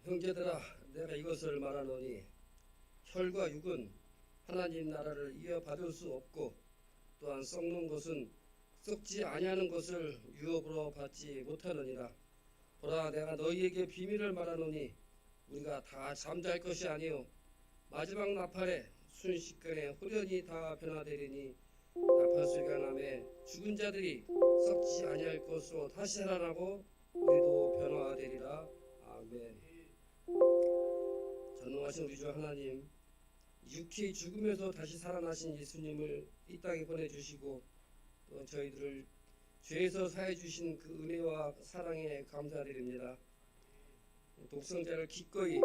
형제들아, 내가 이것을 말하노니 혈과 육은 하나님 나라를 이어받을 수 없고, 또한 썩는 것은 썩지 아니하는 것을 유업으로 받지 못하느니라. 보라, 내가 너희에게 비밀을 말하노니 우리가 다 잠잘 것이 아니요 마지막 나팔에 순식간에 후련히 다 변화되리니, 나팔 소리가 나매 죽은 자들이 썩지 아니할 것으로 다시 살아나고 우리도 변화되리라. 아멘. 전능하신 우리 주 하나님, 육체의 죽음에서 다시 살아나신 예수님을 이 땅에 보내주시고 또 저희들을 죄에서 사해 주신 그 은혜와 사랑에 감사드립니다. 독생자를 기꺼이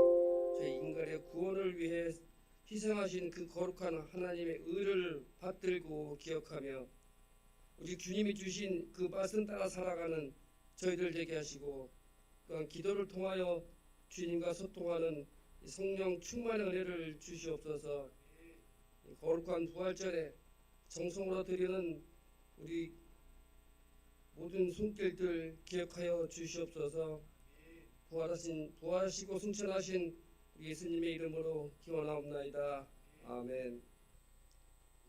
저희 인간의 구원을 위해 희생하신 그 거룩한 하나님의 의를 받들고 기억하며 우리 주님이 주신 그 말씀 따라 살아가는 저희들 되게 하시고, 또한 기도를 통하여 주님과 소통하는 성령 충만의 은혜를 주시옵소서. 거룩한 부활절에 정성으로 드리는 우리 모든 손길들 기억하여 주시옵소서. 부활하시고 승천하신 예수님의 이름으로 기원하옵나이다. 아멘.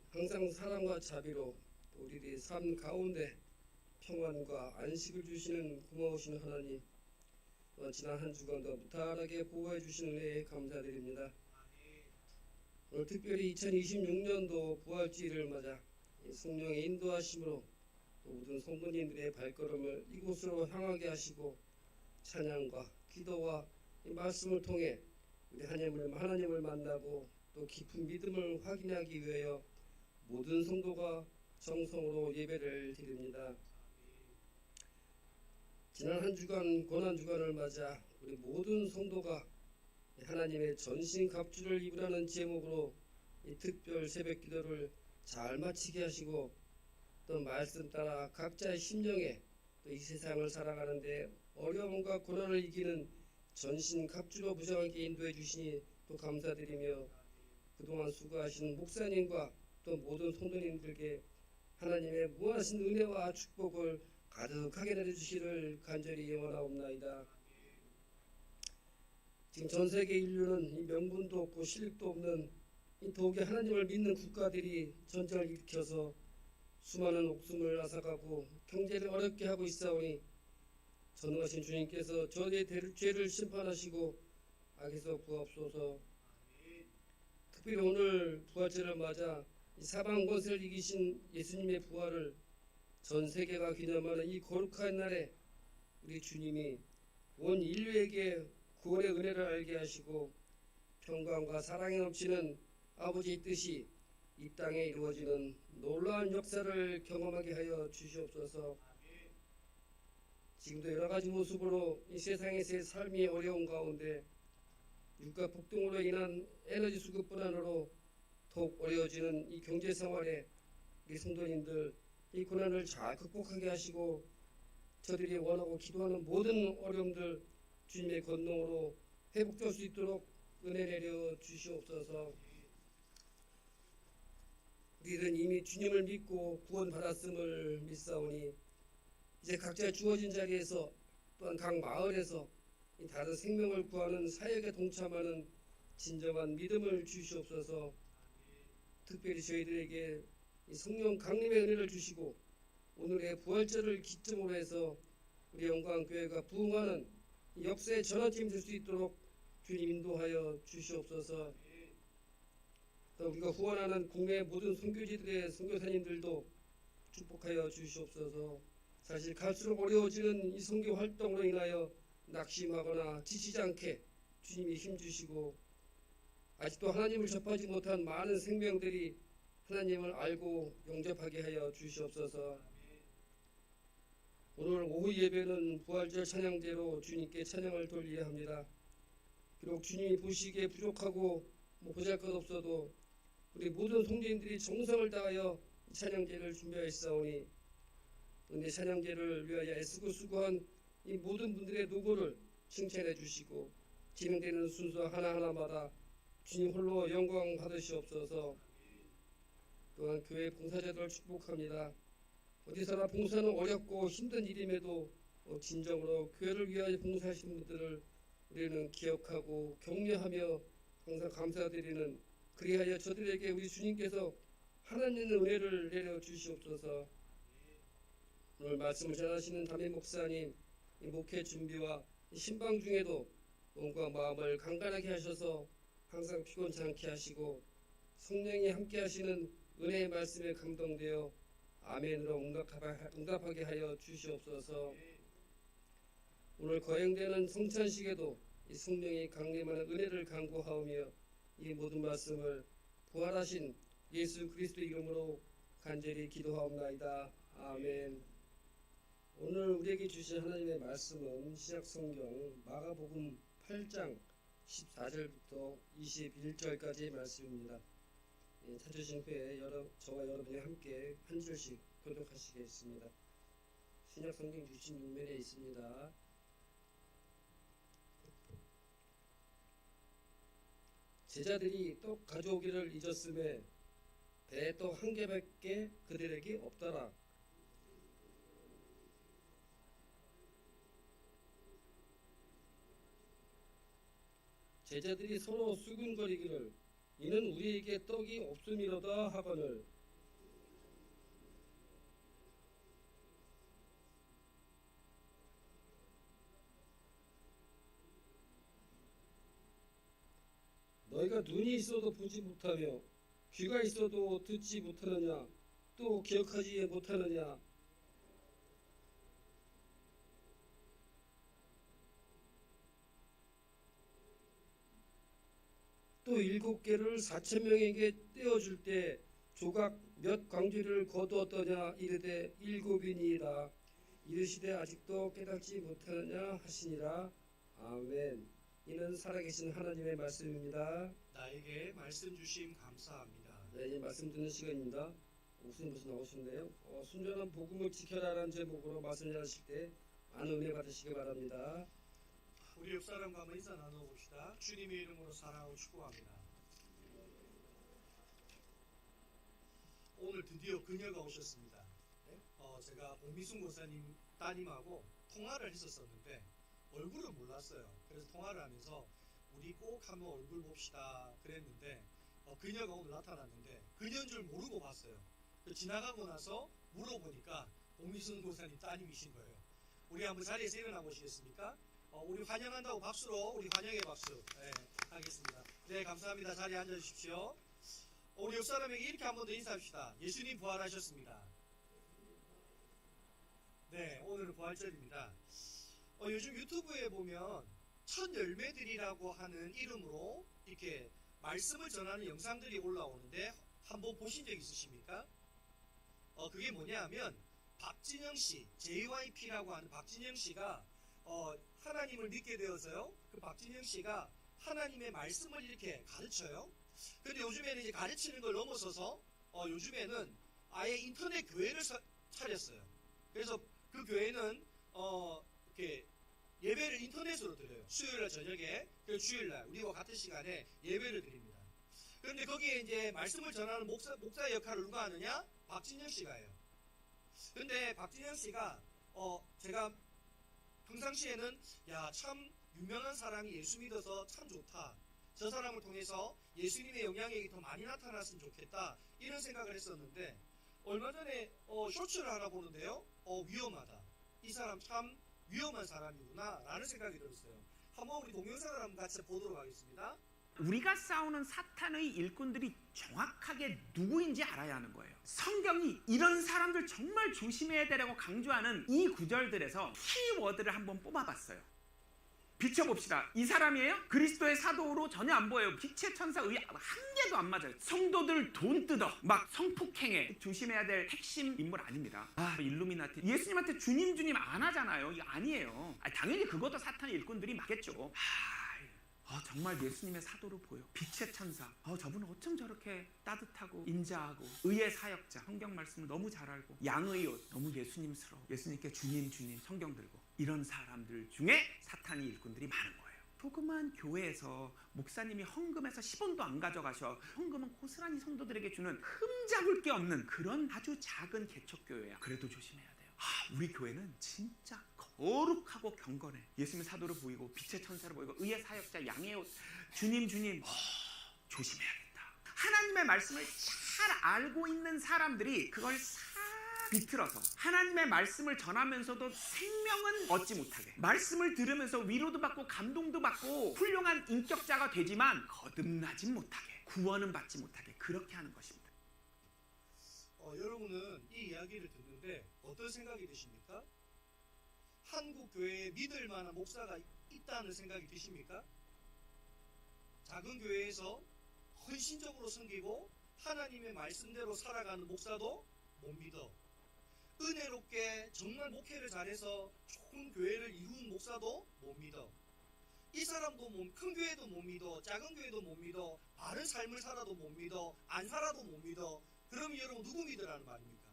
항상 사랑과 자비로 우리들의 삶 가운데 평안과 안식을 주시는 고마우신 하나님, 지난 한 주간도 무탈하게 보호해 주신 은혜에 감사드립니다. 오늘 특별히 2026년도 부활주의를 맞아 성령의 인도하심으로 모든 성도님들의 발걸음을 이곳으로 향하게 하시고, 찬양과 기도와 이 말씀을 통해 우리 하나님을 만나고 또 깊은 믿음을 확인하기 위하여 모든 성도가 정성으로 예배를 드립니다. 지난 한 주간 고난주간을 맞아 우리 모든 성도가 하나님의 전신갑주를 입으라는 제목으로 이 특별 새벽 기도를 잘 마치게 하시고, 또 말씀 따라 각자의 심령에 또 이 세상을 살아가는데 어려움과 고난을 이기는 전신갑주로 무장하게 인도해 주시니 또 감사드리며, 그동안 수고하신 목사님과 또 모든 성도님들께 하나님의 무한하신 은혜와 축복을 가득하게 내려주시기를 간절히 원하옵나이다. 지금 전 세계 인류는 이 명분도 없고 실력도 없는 이 독에 하나님을 믿는 국가들이 전쟁을 일으켜서 수많은 목숨을 앗아가고 경제를 어렵게 하고 있사오니, 전능하신 주님께서 저의 죄를 심판하시고 악에서 구하옵소서. 특별히 오늘 부활절을 맞아 이 사방 권세를 이기신 예수님의 부활을 전 세계가 기념하는 이 거룩한 날에 우리 주님이 온 인류에게 구원의 은혜를 알게 하시고 평강과 사랑이 넘치는 아버지의 뜻이 이 땅에 이루어지는 놀라운 역사를 경험하게 하여 주시옵소서. 지금도 여러 가지 모습으로 이 세상에서의 삶이 어려운 가운데 유가 폭등으로 인한 에너지 수급 불안으로 더욱 어려워지는 이 경제 생활에 우리 성도님들 이 고난을 잘 극복하게 하시고, 저들이 원하고 기도하는 모든 어려움들 주님의 권능으로 회복될 수 있도록 은혜 내려 주시옵소서. 우리는 이미 주님을 믿고 구원받았음을 믿사오니 이제 각자 주어진 자리에서 또한 각 마을에서 이 다른 생명을 구하는 사역에 동참하는 진정한 믿음을 주시옵소서. 특별히 저희들에게 이 성령 강림의 은혜를 주시고 오늘의 부활절을 기점으로 해서 우리 영광교회가 부흥하는 역사의 전환점이 될 수 있도록 주님 인도하여 주시옵소서. 또 우리가 후원하는 국내 모든 선교지들의 선교사님들도 축복하여 주시옵소서. 사실 갈수록 어려워지는 이 선교 활동으로 인하여 낙심하거나 지치지 않게 주님이 힘주시고, 아직도 하나님을 접하지 못한 많은 생명들이 하나님을 알고 영접하게 하여 주시옵소서. 오늘 오후 예배는 부활절 찬양대로 주님께 찬양을 돌려야 합니다. 비록 주님이 보시기에 부족하고 보잘것없어도 우리 모든 성도인들이 정성을 다하여 이 찬양제를 준비하였사오니, 은혜 찬양제를 위하여 애쓰고 수고한 이 모든 분들의 노고를 칭찬해 주시고 진행되는 순서 하나하나마다 주님 홀로 영광 받으시옵소서. 또한 교회 봉사자들을 축복합니다. 어디서나 봉사는 어렵고 힘든 일임에도 진정으로 교회를 위하여 봉사하시는 분들을 우리는 기억하고 격려하며 항상 감사드리는, 그리하여 저들에게 우리 주님께서 하나님의 은혜를 내려 주시옵소서. 오늘 말씀을 전하시는 담임 목사님, 이 목회 준비와 신방 중에도 몸과 마음을 강건하게 하셔서 항상 피곤치 않게 하시고 성령이 함께 하시는 은혜의 말씀에 감동되어 아멘으로 응답하게 하여 주시옵소서. 오늘 거행되는 성찬식에도 이 성령이 강림하는 은혜를 간구하오며 이 모든 말씀을 부활하신 예수 그리스도 이름으로 간절히 기도하옵나이다. 아멘. 오늘 우리에게 주신 하나님의 말씀은 신약성경 마가복음 8장 14절부터 21절까지의 말씀입니다. 찾으신 후에 저와 여러분이 함께 한 줄씩 교독하시겠습니다. 신약성경 66면에 있습니다. 제자들이 떡 가져오기를 잊었음에 배에 떡 한 개밖에 그들에게 없더라. 제자들이 서로 수군거리기를 이는 우리에게 떡이 없음이로다 하거늘 너희가 눈이 있어도 보지 못하며 귀가 있어도 듣지 못하느냐, 또 기억하지 못하느냐. 또 7개를 4,000명에게 떼어줄 때 조각 몇 광주리를 거두었더냐 이르되 7이니이다. 이르시되 아직도 깨닫지 못하느냐 하시니라. 아멘. 이는 살아계신 하나님의 말씀입니다. 나에게 말씀 주심 감사합니다. 네, 이제 말씀 듣는 시간입니다. 목사님 벌써 나오셨네요. 순전한 복음을 지켜라라는 제목으로 말씀 전하실 때 많은 은혜 받으시기 바랍니다. 우리 옆 사람과 한번 인사 나눠봅시다. 주님의 이름으로 사랑하고 축복합니다. 오늘 드디어 그녀가 오셨습니다. 네? 제가 봉미순 목사님 따님하고 통화를 했었는데 얼굴을 몰랐어요. 그래서 통화를 하면서 우리 꼭 한번 얼굴 봅시다 그랬는데 그녀가 오늘 나타났는데 그녀인 줄 모르고 봤어요. 지나가고 나서 물어보니까 봉미순 목사님 따님이신 거예요. 우리 한번 자리에서 일어나 보시겠습니까? 우리 환영한다고 박수로 우리 환영의 박수 하겠습니다. 네, 감사합니다. 자리에 앉아주십시오. 우리 옆 사람에게 이렇게 한 번 더 인사합시다. 예수님 부활하셨습니다. 네, 오늘은 부활절입니다. 요즘 유튜브에 보면 첫 열매들이라고 하는 이름으로 이렇게 말씀을 전하는 영상들이 올라오는데 한번 보신 적 있으십니까? 그게 뭐냐 하면 박진영 씨, JYP라고 하는 박진영 씨가 하나님을 믿게 되어서요. 그 박진영 씨가 하나님의 말씀을 이렇게 가르쳐요. 근데 요즘에는 이제 가르치는 걸 넘어서서 요즘에는 아예 인터넷 교회를 차렸어요. 그래서 그 교회는 이렇게 예배를 인터넷으로 드려요. 수요일날 저녁에, 그리고 주일날 우리와 같은 시간에 예배를 드립니다. 그런데 거기에 이제 말씀을 전하는 목사의 역할을 누가 하느냐? 박진영 씨가 해요. 근데 박진영 씨가 제가 평상시에는 야, 참 유명한 사람이 예수 믿어서 참 좋다. 저 사람을 통해서 예수님의 영향력이 더 많이 나타났으면 좋겠다. 이런 생각을 했었는데 얼마 전에 쇼츠를 하나 보는데요. 위험하다. 이 사람 참 위험한 사람이구나 라는 생각이 들었어요. 한번 우리 동영상을 한번 같이 보도록 하겠습니다. 우리가 싸우는 사탄의 일꾼들이 정확하게 누구인지 알아야 하는 거예요. 성경이 이런 사람들 정말 조심해야 되라고 강조하는 이 구절들에서 키워드를 한번 뽑아봤어요. 비춰봅시다. 이 사람이에요? 그리스도의 사도로 전혀 안 보여요. 빛의 천사의 한 개도 안 맞아요. 성도들 돈 뜯어 막 성폭행해. 조심해야 될 핵심 인물 아닙니다. 일루미나티. 예수님한테 주님 주님 안 하잖아요. 이거 아니에요. 당연히 그것도 사탄의 일꾼들이 맞겠죠. 정말 예수님의 사도로 보여. 빛의 천사. 저분은 어쩜 저렇게 따뜻하고 인자하고 의의 사역자. 성경 말씀을 너무 잘 알고 양의 옷 너무 예수님스러워. 예수님께 주님 주님 성경 들고. 이런 사람들 중에 사탄의 일꾼들이 많은 거예요. 조그만 교회에서 목사님이 헌금해서 10원도 안 가져가셔. 헌금은 고스란히 성도들에게 주는 흠잡을 게 없는 그런 아주 작은 개척교회야. 그래도 조심해야 돼요. 우리 교회는 진짜 거룩하고 경건해. 예수님의 사도로 보이고 빛의 천사로 보이고 의의 사역자 양의 옷. 주님 조심해야겠다. 하나님의 말씀을 잘 알고 있는 사람들이 그걸 비틀어서 하나님의 말씀을 전하면서도 생명은 얻지 못하게, 말씀을 들으면서 위로도 받고 감동도 받고 훌륭한 인격자가 되지만 거듭나진 못하게, 구원은 받지 못하게, 그렇게 하는 것입니다. 여러분은 이 이야기를 듣는데 어떤 생각이 드십니까? 한국 교회에 믿을 만한 목사가 있다는 생각이 드십니까? 작은 교회에서 헌신적으로 섬기고 하나님의 말씀대로 살아가는 목사도 못 믿어. 은혜롭게 정말 목회를 잘해서 좋은 교회를 이룬 목사도 못 믿어. 이 사람도 큰 교회도 못 믿어. 작은 교회도 못 믿어. 바른 삶을 살아도 못 믿어. 안 살아도 못 믿어. 그러면 여러분 누구 믿으라는 말입니까?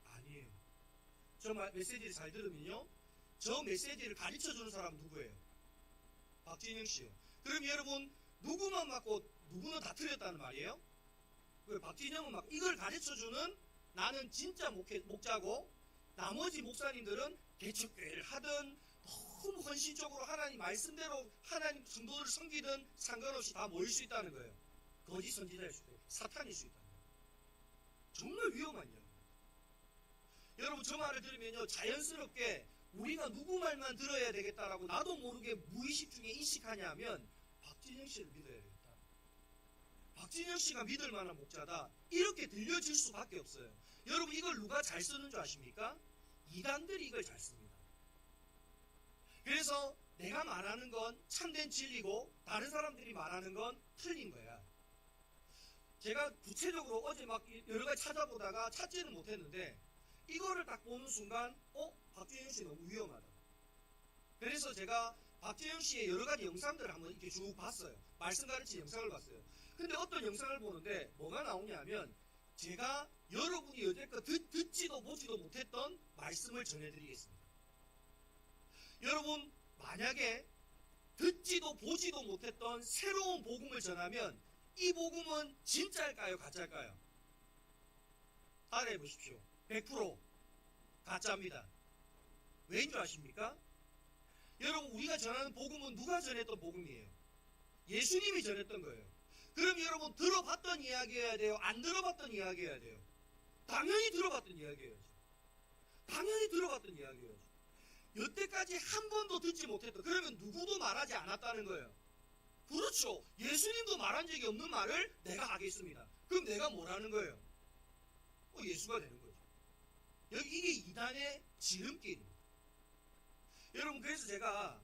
아니에요. 저 메시지를 잘 들으면요, 저 메시지를 가르쳐주는 사람은 누구예요? 박진영 씨요. 그럼 여러분 누구만 맞고 누구는 다 틀렸다는 말이에요? 왜 박진영은 막 이걸 가르쳐주는 나는 진짜 목자고, 나머지 목사님들은 개척교회를 하든 너무 헌신적으로 하나님 말씀대로 하나님 성도를 섬기든 상관없이 다 모일 수 있다는 거예요. 거짓 선지자일 수도 있고 사탄일 수 있다는 거예요. 정말 위험한 이야기예요. 여러분 저 말을 들으면요, 자연스럽게 우리가 누구 말만 들어야 되겠다라고 나도 모르게 무의식 중에 인식하냐면 박진영 씨를 믿어야 되겠다. 박진영 씨가 믿을 만한 목자다. 이렇게 들려질 수밖에 없어요. 여러분 이걸 누가 잘 쓰는 줄 아십니까? 이단들이 이걸 잘 씁니다. 그래서 내가 말하는 건 참된 진리고 다른 사람들이 말하는 건 틀린 거야. 제가 구체적으로 어제 막 여러 가지 찾아보다가 찾지는 못했는데 이거를 딱 보는 순간 박진영 씨 너무 위험하다. 그래서 제가 박진영 씨의 여러 가지 영상들을 한번 이렇게 쭉 봤어요. 말씀 가르치는 영상을 봤어요. 근데 어떤 영상을 보는데 뭐가 나오냐면 제가 여러분이 여태껏 듣지도 보지도 못했던 말씀을 전해드리겠습니다. 여러분 만약에 듣지도 보지도 못했던 새로운 복음을 전하면 이 복음은 진짜일까요? 가짜일까요? 따라해 보십시오. 100% 가짜입니다. 왜인 줄 아십니까? 여러분 우리가 전하는 복음은 누가 전했던 복음이에요? 예수님이 전했던 거예요. 그럼 여러분 들어봤던 이야기여야 돼요? 안 들어봤던 이야기여야 돼요? 당연히 들어봤던 이야기여야죠. 당연히 들어봤던 이야기여야죠. 여태까지 한 번도 듣지 못했던, 그러면 누구도 말하지 않았다는 거예요. 그렇죠. 예수님도 말한 적이 없는 말을 내가 하겠습니다. 그럼 내가 뭐라는 거예요? 예수가 되는 거죠. 이게 이단의 지름길입니다. 여러분 그래서 제가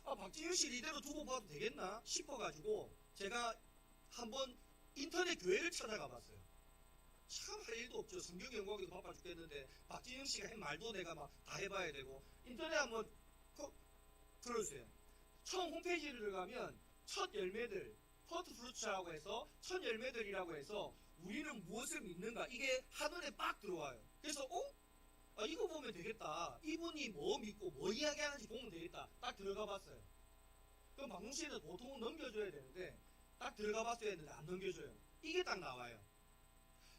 박진영 씨를 이대로 두고 봐도 되겠나 싶어가지고 제가 한번 인터넷 교회를 찾아가 봤어요. 참 할 일도 없죠. 성경 연구하기도 바빠 죽겠는데 박진영 씨가 한 말도 내가 막 다 해봐야 되고. 인터넷 한번 들어주세요. 처음 홈페이지를 들어가면 첫 열매들, 퍼트 프루츠라고 해서 첫 열매들이라고 해서 우리는 무엇을 믿는가, 이게 한눈에 빡 들어와요. 그래서 이거 보면 되겠다. 이분이 뭐 믿고 뭐 이야기하는지 보면 되겠다. 딱 들어가 봤어요. 그럼 박문 씨는 보통은 넘겨줘야 되는데 딱 들어가 봤어야 했는데 안 넘겨줘요. 이게 딱 나와요.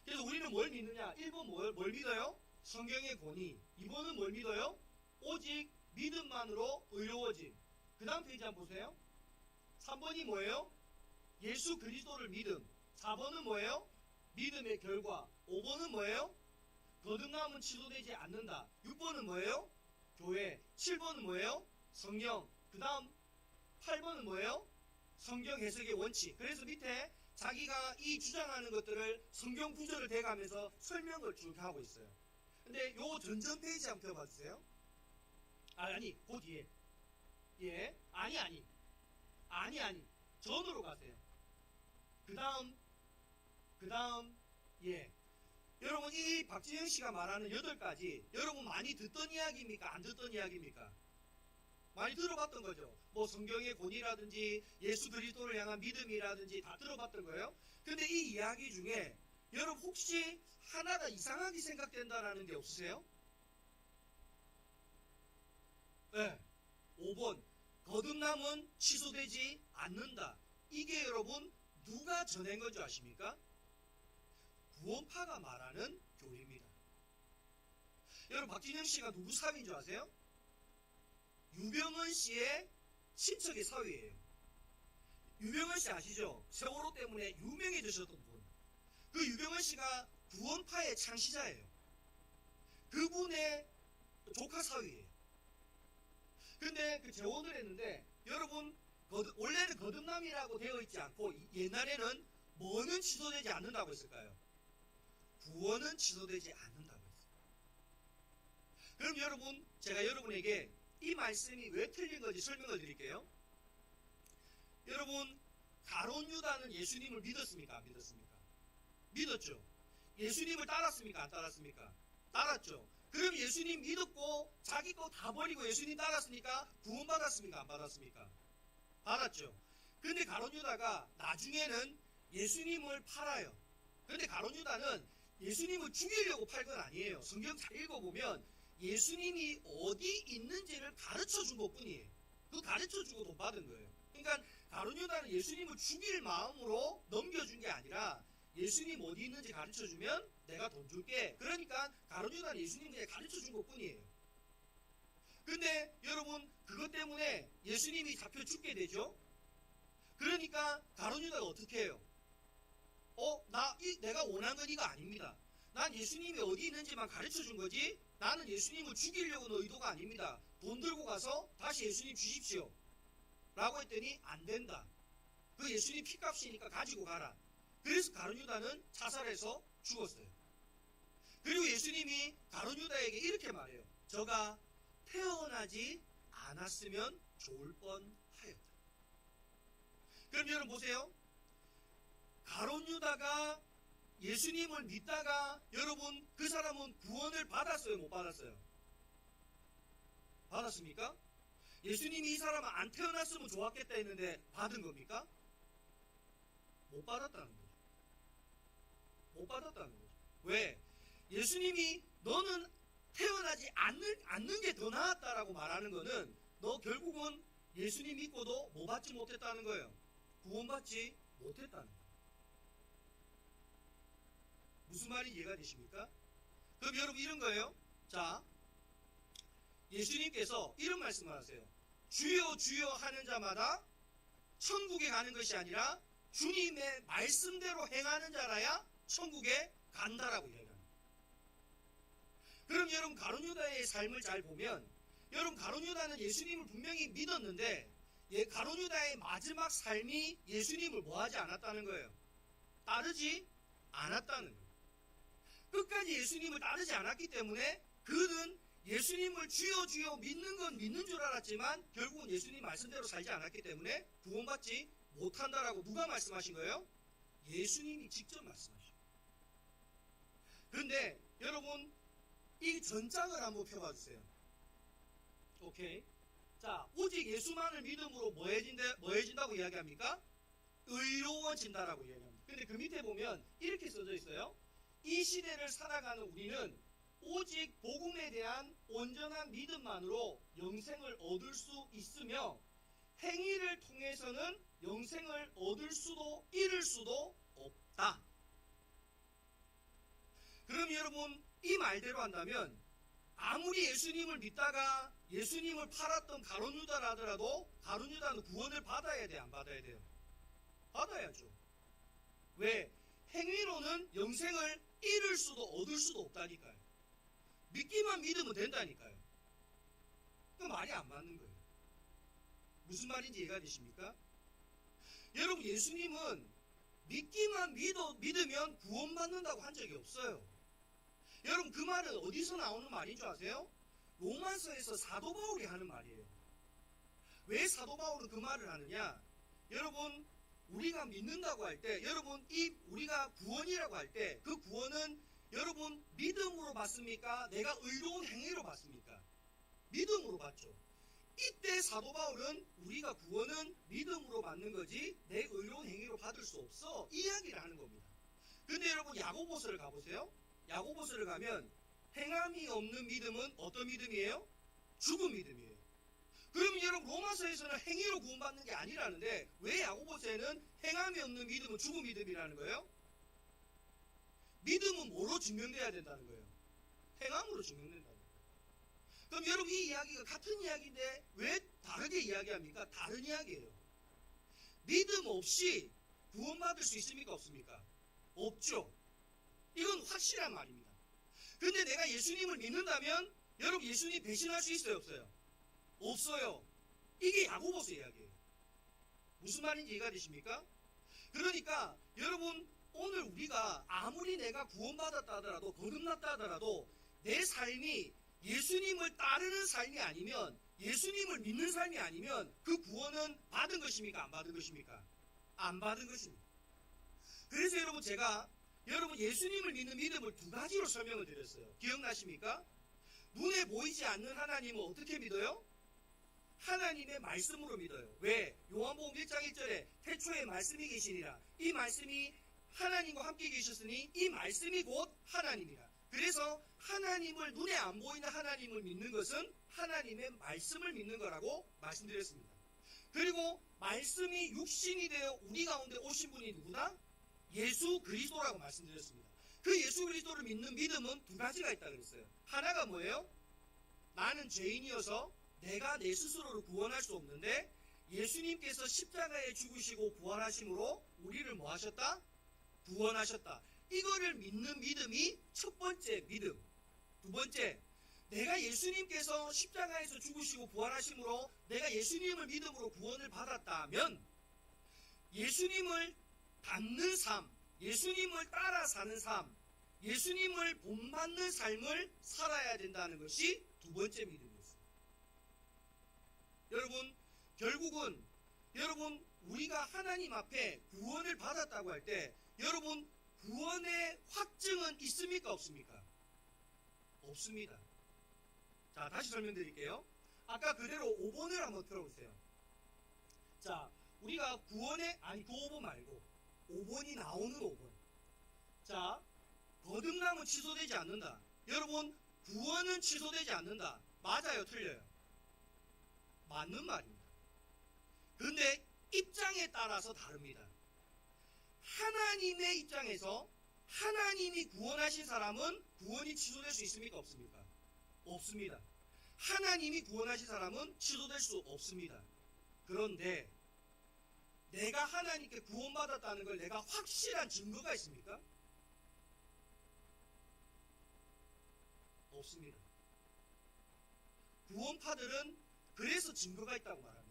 그래서 우리는 뭘 믿느냐? 1번 뭘 믿어요? 성경의 권위. 2번은 뭘 믿어요? 오직 믿음만으로 의로워짐. 그 다음 페이지 한번 보세요. 3번이 뭐예요? 예수 그리스도를 믿음. 4번은 뭐예요? 믿음의 결과. 5번은 뭐예요? 거듭남은 취소되지 않는다. 6번은 뭐예요? 교회. 7번은 뭐예요? 성령. 그 다음 8번은 뭐예요? 성경 해석의 원칙. 그래서 밑에 자기가 이 주장하는 것들을 성경 구절을 대가면서 설명을 쭉 하고 있어요. 근데 요 전전 페이지 한번 펴봐주세요. 아니 그 뒤에. 예. 아니 전으로 가세요. 그 다음 예. 여러분 이 박진영 씨가 말하는 8가지 여러분 많이 듣던 이야기입니까? 안 듣던 이야기입니까? 많이 들어봤던 거죠. 뭐 성경의 권위라든지 예수 그리스도를 향한 믿음이라든지 다 들어봤던 거예요. 근데 이 이야기 중에 여러분 혹시 하나가 이상하게 생각된다라는 게 없으세요? 네. 5번 거듭남은 취소되지 않는다. 이게 여러분 누가 전한 건 줄 아십니까? 구원파가 말하는 교리입니다. 여러분 박진영 씨가 누구 사위인 줄 아세요? 유병헌 씨의 친척의 사위예요. 유병헌 씨 아시죠? 세월호 때문에 유명해지셨던 분. 그 유병헌 씨가 구원파의 창시자예요. 그분의 조카 사위예요. 근데 그 재혼을 했는데 여러분 원래는 거듭남이라고 되어 있지 않고 옛날에는 뭐는 취소되지 않는다고 했을까요? 구원은 취소되지 않는다고 했어요. 그럼 여러분 제가 여러분에게 이 말씀이 왜 틀린 건지 설명을 드릴게요. 여러분 가룟 유다는 예수님을 믿었습니까? 안 믿었습니까? 믿었죠. 예수님을 따랐습니까? 안 따랐습니까? 따랐죠. 그럼 예수님 믿었고 자기 거 다 버리고 예수님 따랐으니까 구원받았습니까? 안 받았습니까? 받았죠. 근데 가룟 유다가 나중에는 예수님을 팔아요. 근데 가룟 유다는 예수님을 죽이려고 팔 건 아니에요. 성경 잘 읽어보면 예수님이 어디 있는지를 가르쳐 준 것 뿐이에요. 그 가르쳐 주고 돈 받은 거예요. 그러니까 가룟 유다는 예수님을 죽일 마음으로 넘겨준 게 아니라 예수님 어디 있는지 가르쳐 주면 내가 돈 줄게. 그러니까 가룟 유다는 예수님 그냥 가르쳐 준 것 뿐이에요. 근데 여러분 그것 때문에 예수님이 잡혀 죽게 되죠. 그러니까 가룟 유다가 어떻게 해요? 내가 원한 건 이거 아닙니다. 난 예수님이 어디 있는지만 가르쳐 준 거지 나는 예수님을 죽이려고는 의도가 아닙니다. 돈 들고 가서 다시 예수님 주십시오 라고 했더니 안 된다. 그 예수님 피값이니까 가지고 가라. 그래서 가룟 유다는 자살해서 죽었어요. 그리고 예수님이 가룟 유다에게 이렇게 말해요. 저가 태어나지 않았으면 좋을 뻔하였다. 그럼 여러분 보세요. 가룟 유다가 예수님을 믿다가 여러분 그 사람은 구원을 받았어요? 못 받았어요? 받았습니까? 예수님이 이 사람은 안 태어났으면 좋았겠다 했는데 받은 겁니까? 못 받았다는 거죠. 못 받았다는 거죠. 왜? 예수님이 너는 태어나지 않는 게 더 나았다라고 말하는 거는 너 결국은 예수님 믿고도 뭐 받지 못했다는 거예요. 구원받지 못했다는 거예요. 무슨 말이 이해가 되십니까? 그럼 여러분 이런 거예요. 자, 예수님께서 이런 말씀을 하세요. 주여 주여 하는 자마다 천국에 가는 것이 아니라 주님의 말씀대로 행하는 자라야 천국에 간다라고 이야기합니다. 그럼 여러분 가룟 유다의 삶을 잘 보면 여러분 가룟 유다는 예수님을 분명히 믿었는데 가룟 유다의 마지막 삶이 예수님을 뭐하지 않았다는 거예요. 따르지 않았다는 거예요. 끝까지 예수님을 따르지 않았기 때문에 그는 예수님을 주여 주여 믿는 건 믿는 줄 알았지만 결국은 예수님 말씀대로 살지 않았기 때문에 구원받지 못한다라고 누가 말씀하신 거예요? 예수님이 직접 말씀하신 거예요. 그런데 여러분 이 전장을 한번 펴봐 주세요. 오케이. 자, 오직 예수만을 믿음으로 뭐해진다고 이야기합니까? 의로워진다라고 이야기합니다. 근데 그 밑에 보면 이렇게 써져 있어요. 이 시대를 살아가는 우리는 오직 복음에 대한 온전한 믿음만으로 영생을 얻을 수 있으며 행위를 통해서는 영생을 얻을 수도 잃을 수도 없다. 그럼 여러분 이 말대로 한다면 아무리 예수님을 믿다가 예수님을 팔았던 가룟 유다라 하더라도 가룟 유다는 구원을 받아야 돼, 안 받아야 돼요? 받아야죠. 왜? 행위로는 영생을 잃을 수도 얻을 수도 없다니까요. 믿기만 믿으면 된다니까요. 그 말이 안 맞는 거예요. 무슨 말인지 이해가 되십니까? 여러분 예수님은 믿기만 믿으면 구원받는다고 한 적이 없어요. 여러분 그 말은 어디서 나오는 말인 줄 아세요? 로마서에서 사도 바울이 하는 말이에요. 왜 사도 바울은 그 말을 하느냐? 여러분 우리가 믿는다고 할 때 여러분 우리가 구원이라고 할 때 그 구원은 여러분 믿음으로 받습니까? 내가 의로운 행위로 받습니까? 믿음으로 받죠. 이때 사도 바울은 우리가 구원은 믿음으로 받는 거지 내 의로운 행위로 받을 수 없어 이야기를 하는 겁니다. 근데 여러분 야고보서를 가보세요. 야고보서를 가면 행함이 없는 믿음은 어떤 믿음이에요? 죽은 믿음이에요. 그럼 여러분 로마서에서는 행위로 구원받는 게 아니라는데 왜 야고보서에는 행함이 없는 믿음은 죽은 믿음이라는 거예요? 믿음은 뭐로 증명돼야 된다는 거예요? 행함으로 증명된다는 거예요. 그럼 여러분 이 이야기가 같은 이야기인데 왜 다르게 이야기합니까? 다른 이야기예요. 믿음 없이 구원받을 수 있습니까? 없습니까? 없죠. 이건 확실한 말입니다. 근데 내가 예수님을 믿는다면 여러분 예수님 배신할 수 있어요? 없어요? 없어요. 이게 야고보서 이야기예요. 무슨 말인지 이해가 되십니까? 그러니까 여러분 오늘 우리가 아무리 내가 구원받았다 하더라도 거듭났다 하더라도 내 삶이 예수님을 따르는 삶이 아니면 예수님을 믿는 삶이 아니면 그 구원은 받은 것입니까? 안 받은 것입니까? 안 받은 것입니다. 그래서 여러분 제가 여러분 예수님을 믿는 믿음을 두 가지로 설명을 드렸어요. 기억나십니까? 눈에 보이지 않는 하나님을 어떻게 믿어요? 하나님의 말씀으로 믿어요. 왜? 요한복음 1장 1절에 태초에 말씀이 계시니라. 이 말씀이 하나님과 함께 계셨으니 이 말씀이 곧 하나님이라. 그래서 하나님을 눈에 안 보이는 하나님을 믿는 것은 하나님의 말씀을 믿는 거라고 말씀드렸습니다. 그리고 말씀이 육신이 되어 우리 가운데 오신 분이 누구다? 예수 그리스도라고 말씀드렸습니다. 그 예수 그리스도를 믿는 믿음은 두 가지가 있다고 그랬어요. 하나가 뭐예요? 나는 죄인이어서 내가 내 스스로를 구원할 수 없는데 예수님께서 십자가에 죽으시고 부활하심으로 우리를 뭐 하셨다? 구원하셨다. 이거를 믿는 믿음이 첫 번째 믿음. 두 번째, 내가 예수님께서 십자가에서 죽으시고 부활하심으로 내가 예수님을 믿음으로 구원을 받았다면 예수님을 닮는 삶, 예수님을 따라 사는 삶, 예수님을 본받는 삶을 살아야 된다는 것이 두 번째 믿음이었어요. 여러분, 결국은 여러분 우리가 하나님 앞에 구원을 받았다고 할 때 여러분 구원의 확증은 있습니까? 없습니까? 없습니다. 자, 다시 설명드릴게요. 아까 그대로 5번을 한번 들어보세요. 자, 우리가 구원의 아니 그 5번 말고 5번이 나오는 5번. 자, 거듭남은 취소되지 않는다. 여러분, 구원은 취소되지 않는다. 맞아요? 틀려요? 맞는 말입니다. 그런데 입장에 따라서 다릅니다. 하나님의 입장에서 하나님이 구원하신 사람은 구원이 취소될 수 있습니까? 없습니까? 없습니다. 하나님이 구원하신 사람은 취소될 수 없습니다. 그런데 내가 하나님께 구원받았다는 걸 내가 확실한 증거가 있습니까? 없습니다. 구원파들은 그래서 증거가 있다고 말합니다.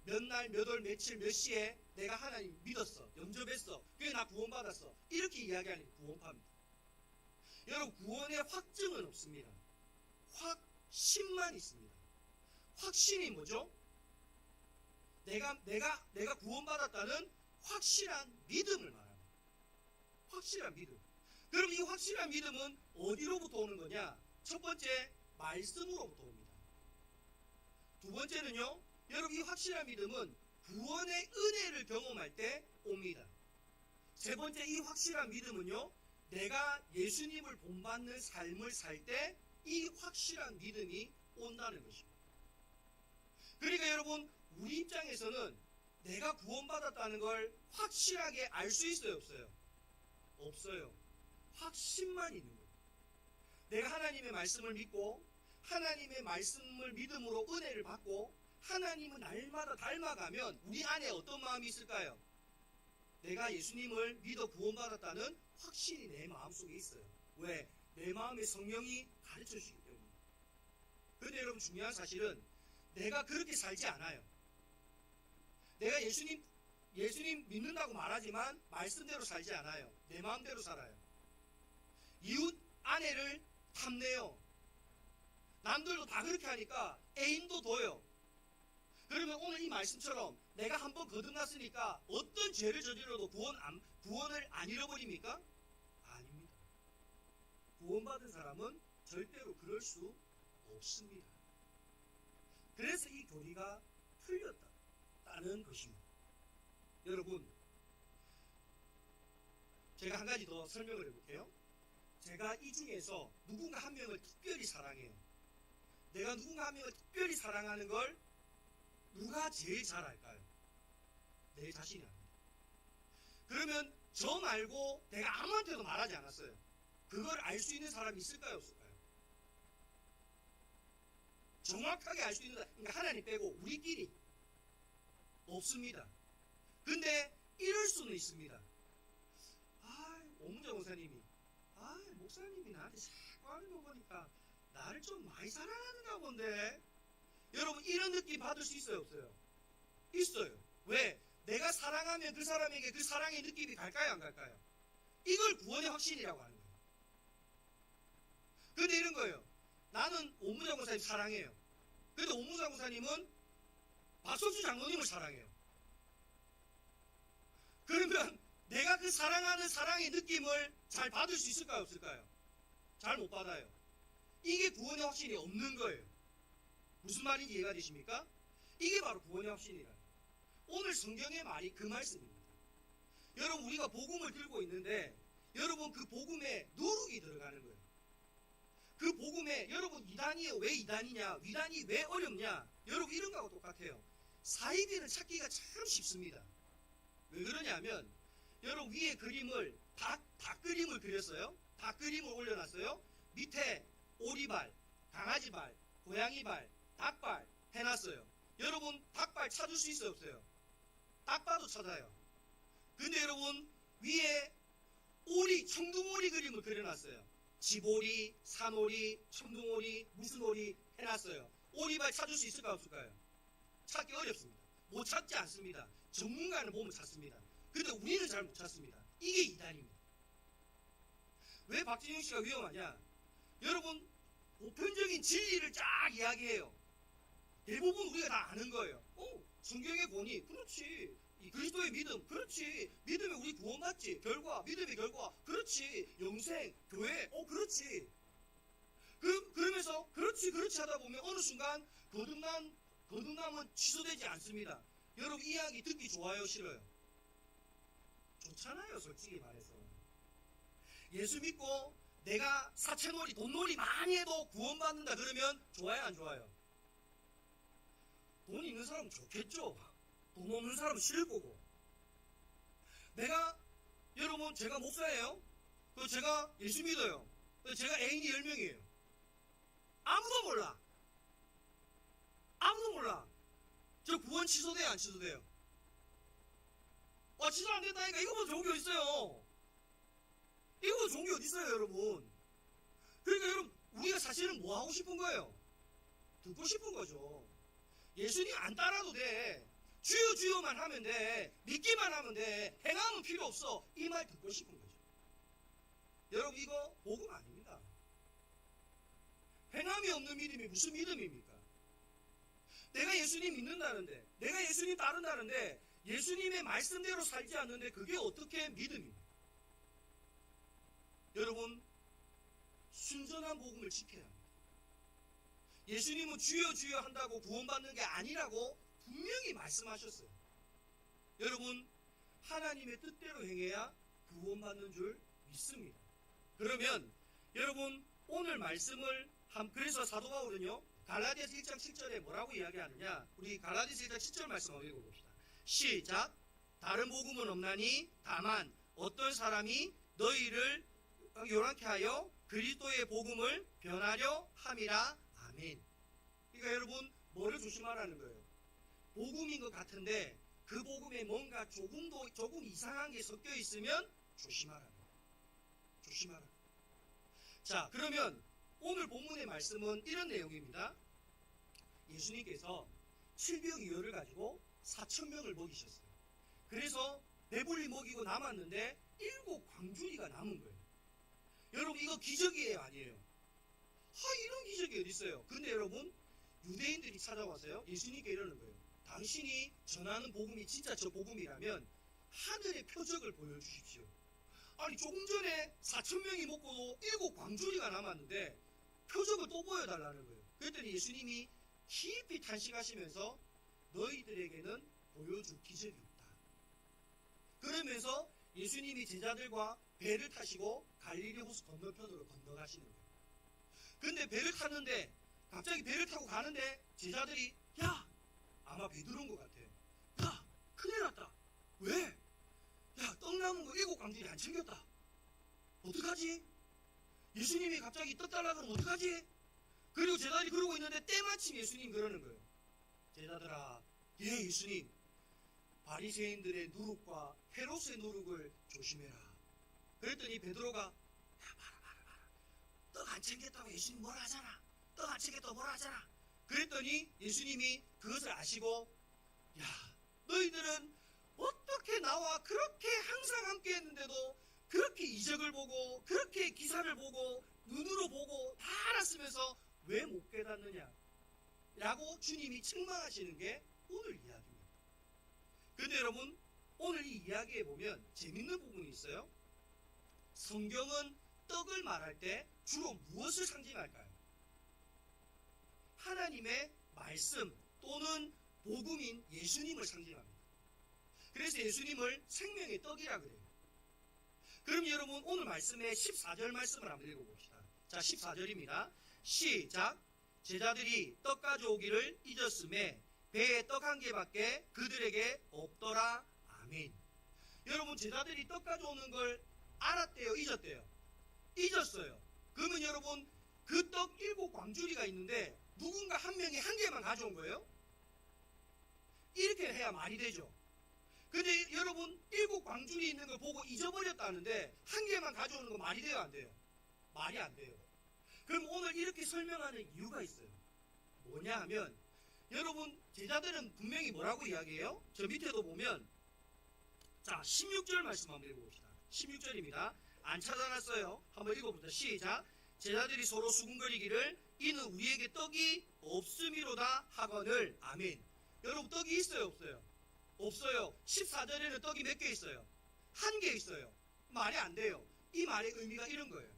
몇 날, 몇 월, 며칠, 몇 시에 내가 하나님 믿었어, 영접했어, 그게 나 구원받았어, 이렇게 이야기하는 구원파입니다. 여러분, 구원의 확증은 없습니다. 확신만 있습니다. 확신이 뭐죠? 내가 구원받았다는 확실한 믿음을 말합니다. 확실한 믿음. 그럼 이 확실한 믿음은 어디로부터 오는 거냐? 첫 번째, 말씀으로부터 옵니다. 두 번째는요, 여러분 이 확실한 믿음은 구원의 은혜를 경험할 때 옵니다. 세 번째, 이 확실한 믿음은요, 내가 예수님을 본받는 삶을 살 때 이 확실한 믿음이 온다는 것입니다. 그러니까 여러분, 우리 입장에서는 내가 구원받았다는 걸 확실하게 알 수 있어요? 없어요? 없어요. 확신만 있는 거예요. 내가 하나님의 말씀을 믿고 하나님의 말씀을 믿음으로 은혜를 받고 하나님은 날마다 닮아가면 우리 안에 어떤 마음이 있을까요? 내가 예수님을 믿어 구원받았다는 확신이 내 마음속에 있어요. 왜? 내 마음에 성령이 가르쳐 주시기 때문에. 그런데 여러분, 중요한 사실은 내가 그렇게 살지 않아요. 내가 예수님 믿는다고 말하지만 말씀대로 살지 않아요. 내 마음대로 살아요. 이웃 아내를 탐내요. 남들도 다 그렇게 하니까 애인도 둬요. 그러면 오늘 이 말씀처럼 내가 한번 거듭났으니까 어떤 죄를 저질러도 구원을 안 잃어버립니까? 아닙니다. 구원받은 사람은 절대로 그럴 수 없습니다. 그래서 이 교리가 틀렸다는 것입니다. 여러분, 제가 한 가지 더 설명을 해볼게요. 제가 이 중에서 누군가 한 명을 특별히 사랑해요. 내가 누군가 한 명을 특별히 사랑하는 걸 누가 제일 잘 알까요? 내 자신이 압니다. 그러면 저 말고 내가 아무한테도 말하지 않았어요. 그걸 알 수 있는 사람이 있을까요? 없을까요? 정확하게 알 수 있는 그러니까 하나님 빼고 우리끼리 없습니다. 근데 이럴 수는 있습니다. 오문정 목사님이 목사님이 나한테 자꾸 하는 거 보니까 나를 좀 많이 사랑하는가 본데. 여러분 이런 느낌 받을 수 있어요 없어요? 있어요. 왜? 내가 사랑하면 그 사람에게 그 사랑의 느낌이 갈까요 안 갈까요? 이걸 구원의 확신이라고 하는 거예요. 근데 이런 거예요. 나는 오문정 목사님 사랑해요. 근데 오문정 목사님은 박성수 장로님을 사랑해요. 그러면 내가 그 사랑하는 사랑의 느낌을 잘 받을 수 있을까요 없을까요? 잘 못 받아요. 이게 구원의 확신이 없는 거예요. 무슨 말인지 이해가 되십니까? 이게 바로 구원의 확신이라. 오늘 성경의 말이 그 말씀입니다. 여러분 우리가 복음을 들고 있는데 여러분 그 복음에 누룩이 들어가는 거예요. 그 복음에 여러분 이단이에요. 왜 이단이냐? 이단이 왜 어렵냐? 여러분 이런 거하고 똑같아요. 사이비를 찾기가 참 쉽습니다. 왜 그러냐면 여러분 위에 그림을 닭 그림을 그렸어요. 닭 그림을 올려놨어요. 밑에 오리발, 강아지발, 고양이발, 닭발 해놨어요. 여러분 닭발 찾을 수 있어요 없어요? 딱 봐도 찾아요. 근데 여러분 위에 오리, 청둥오리 그림을 그려놨어요. 집오리, 산오리, 청둥오리, 무슨 오리 해놨어요. 오리발 찾을 수 있을까 없을까요? 찾기 어렵습니다. 못 찾지 않습니다. 전문가는 보면 찾습니다. 근데 우리는 잘 못 찾습니다. 이게 이단입니다. 왜 박진영 씨가 위험하냐? 여러분 보편적인 진리를 쫙 이야기해요. 대부분 우리가 다 아는 거예요. 성경의 권위, 그렇지. 이 그리스도의 믿음, 그렇지. 믿음에 우리 구원받지. 결과, 믿음의 결과, 그렇지. 영생, 교회, 그렇지. 그러면서 그렇지 하다 보면 어느 순간 거듭남은 취소되지 않습니다. 여러분 이 이야기 듣기 좋아요 싫어요? 좋잖아요 솔직히 말해서. 예수 믿고 내가 사채놀이 돈놀이 많이 해도 구원받는다 그러면 좋아요 안 좋아요? 돈 있는 사람은 좋겠죠. 돈 없는 사람은 싫을 거고. 여러분 제가 목사예요. 제가 예수 믿어요. 제가 애인이 10명이에요. 아무도 몰라. 저 구원 취소돼요 안 취소돼요? 취소 안 된다니까. 이거보다 좋은 게 어딨어요? 이거보다 좋은 게 어딨어요 여러분? 그러니까 여러분 우리가 사실은 뭐 하고 싶은 거예요? 듣고 싶은 거죠. 예수님 안 따라도 돼. 주여 주여만 하면 돼. 믿기만 하면 돼. 행함은 필요 없어. 이 말 듣고 싶은 거죠. 여러분 이거 복음 아닙니다. 행함이 없는 믿음이 무슨 믿음입니까? 내가 예수님 믿는다는데, 내가 예수님 따른다는데 예수님의 말씀대로 살지 않는데 그게 어떻게 믿음입니까? 여러분 순전한 복음을 지켜야 합니다. 예수님은 주여 주여 한다고 구원받는 게 아니라고 분명히 말씀하셨어요. 여러분 하나님의 뜻대로 행해야 구원받는 줄 믿습니다. 그러면 여러분 오늘 말씀을 그래서 사도 바울은요 갈라디아서 1장 7절에 뭐라고 이야기하느냐, 우리 갈라디아서 1장 7절 말씀 한번 읽어봅시다. 시작. 다른 복음은 없나니 다만 어떤 사람이 너희를 요란케 하여 그리스도의 복음을 변하려 함이라. 아멘. 그러니까 여러분 뭐를 조심하라는 거예요? 복음인 것 같은데 그 복음에 뭔가 조금 이상한 게 섞여 있으면 조심하라. 자, 그러면 오늘 본문의 말씀은 이런 내용입니다. 예수님께서 7병2호를 가지고 4,000명을 먹이셨어요. 그래서 배불리 먹이고 남았는데 7광주리가 남은 거예요. 여러분 이거 기적이에요 아니에요? 이런 기적이 어디 있어요? 근데 여러분 유대인들이 찾아와서요 예수님께 이러는 거예요. 당신이 전하는 복음이 진짜 저 복음이라면 하늘의 표적을 보여주십시오. 아니 조금 전에 4,000명이 먹고도 7광주리가 남았는데 표적을 또 보여달라는 거예요. 그랬더니 예수님이 깊이 탄식하시면서 너희들에게는 보여줄 기적이 없다. 그러면서 예수님이 제자들과 배를 타시고 갈릴리 호수 건너편으로 건너가시는 거예요. 근데 배를 탔는데 갑자기 배를 타고 가는데 제자들이 야, 아마 베드로인 것 같아요. 야, 큰일 났다. 왜? 야, 떡 남은 거 7광주리 안 챙겼다. 어떡하지? 예수님이 갑자기 떡 달라 그러면 어떡하지? 그리고 제자들이 그러고 있는데 때마침 예수님 그러는 거예요. 제자들아, 예수님, 바리새인들의 누룩과 헤롯의 누룩을 조심해라. 그랬더니 베드로가 야, 봐라. 떡 안 챙겼다고 예수님 뭐라 하잖아. 떡 안 챙겼다고 뭐라 하잖아. 그랬더니 예수님이 그것을 아시고 야, 너희들은 어떻게 나와 그렇게 항상 함께 했는데도 그렇게 이적을 보고 그렇게 기사를 보고 눈으로 보고 다 알았으면서 왜 못 깨닫느냐 라고 주님이 책망하시는 게 오늘 이야기입니다. 그런데 여러분, 오늘 이 이야기에 보면 재밌는 부분이 있어요. 성경은 떡을 말할 때 주로 무엇을 상징할까요? 하나님의 말씀 또는 복음인 예수님을 상징합니다. 그래서 예수님을 생명의 떡이라 그래요. 그럼 여러분, 오늘 말씀의 14절 말씀을 한번 읽어봅시다. 자, 14절입니다. 시작. 제자들이 떡 가져오기를 잊었음에 배에 떡 한 개밖에 그들에게 없더라. 아멘. 여러분, 제자들이 떡 가져오는 걸 알았대요, 잊었대요? 잊었어요. 그러면 여러분, 그 떡 7광주리가 있는데 누군가 한 명이 한 개만 가져온 거예요? 이렇게 해야 말이 되죠. 근데 여러분, 7광주리 있는 걸 보고 잊어버렸다는데 한 개만 가져오는 거 말이 돼요, 안 돼요? 말이 안 돼요. 그럼 오늘 이렇게 설명하는 이유가 있어요. 뭐냐 하면, 여러분, 제자들은 분명히 뭐라고 이야기해요? 저 밑에도 보면, 자, 16절 말씀 한번 읽어봅시다. 16절입니다. 안 찾아놨어요. 한번 읽어봅시다. 시작. 제자들이 서로 수군거리기를 이는 우리에게 떡이 없음이로다 하거늘. 아멘. 여러분, 떡이 있어요, 없어요? 없어요. 14절에는 떡이 몇 개 있어요? 한 개 있어요. 말이 안 돼요. 이 말의 의미가 이런 거예요.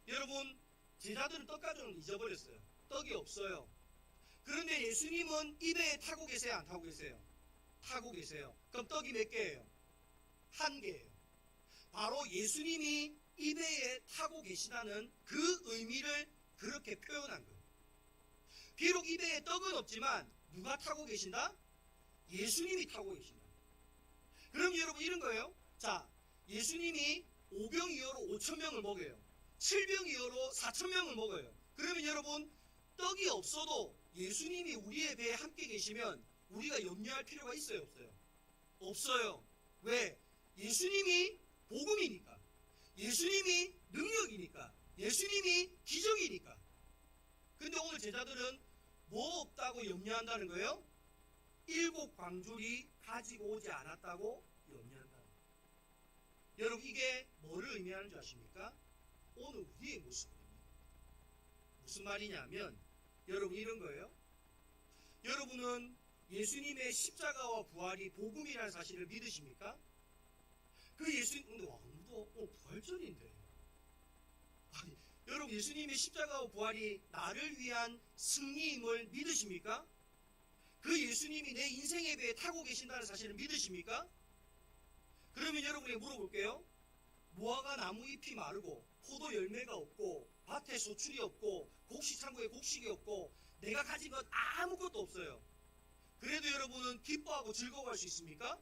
여러분, 제자들은 떡 가져오는 걸 잊어버렸어요. 떡이 없어요. 그런데 예수님은 이 배에 타고 계세요, 안 타고 계세요? 타고 계세요. 그럼 떡이 몇 개예요? 한 개예요. 바로 예수님이 이 배에 타고 계시다는 그 의미를 그렇게 표현한 거예요. 비록 이 배에 떡은 없지만 누가 타고 계신다? 예수님이 타고 계신다. 그럼 여러분, 이런 거예요. 자, 예수님이 5병이어로 5,000명을 먹여요. 7병이어로 4,000명을 먹어요. 그러면 여러분, 떡이 없어도 예수님이 우리의 배에 함께 계시면 우리가 염려할 필요가 있어요, 없어요? 없어요. 왜? 예수님이 복음이니까. 예수님이 능력이니까. 예수님이 기적이니까. 근데 오늘 제자들은 뭐 없다고 염려한다는 거예요? 7광주리 가지고 오지 않았다고 염려한다는 거예요. 여러분, 이게 뭐를 의미하는 줄 아십니까? 오늘 우리의 모습입니다. 무슨 말이냐면, 여러분, 이런 거예요. 여러분은 예수님의 십자가와 부활이 복음이라는 사실을 믿으십니까? 그 예수님, 근데 아무도 오늘 부활절인데. 아니, 여러분, 예수님의 십자가와 부활이 나를 위한 승리임을 믿으십니까? 그 예수님이 내 인생의 배에 타고 계신다는 사실을 믿으십니까? 그러면 여러분에게 물어볼게요. 무화과 나무 잎이 마르고 포도 열매가 없고 밭에 소출이 없고 곡식창고에 곡식이 없고 내가 가진 것 아무것도 없어요. 그래도 여러분은 기뻐하고 즐거워할 수 있습니까?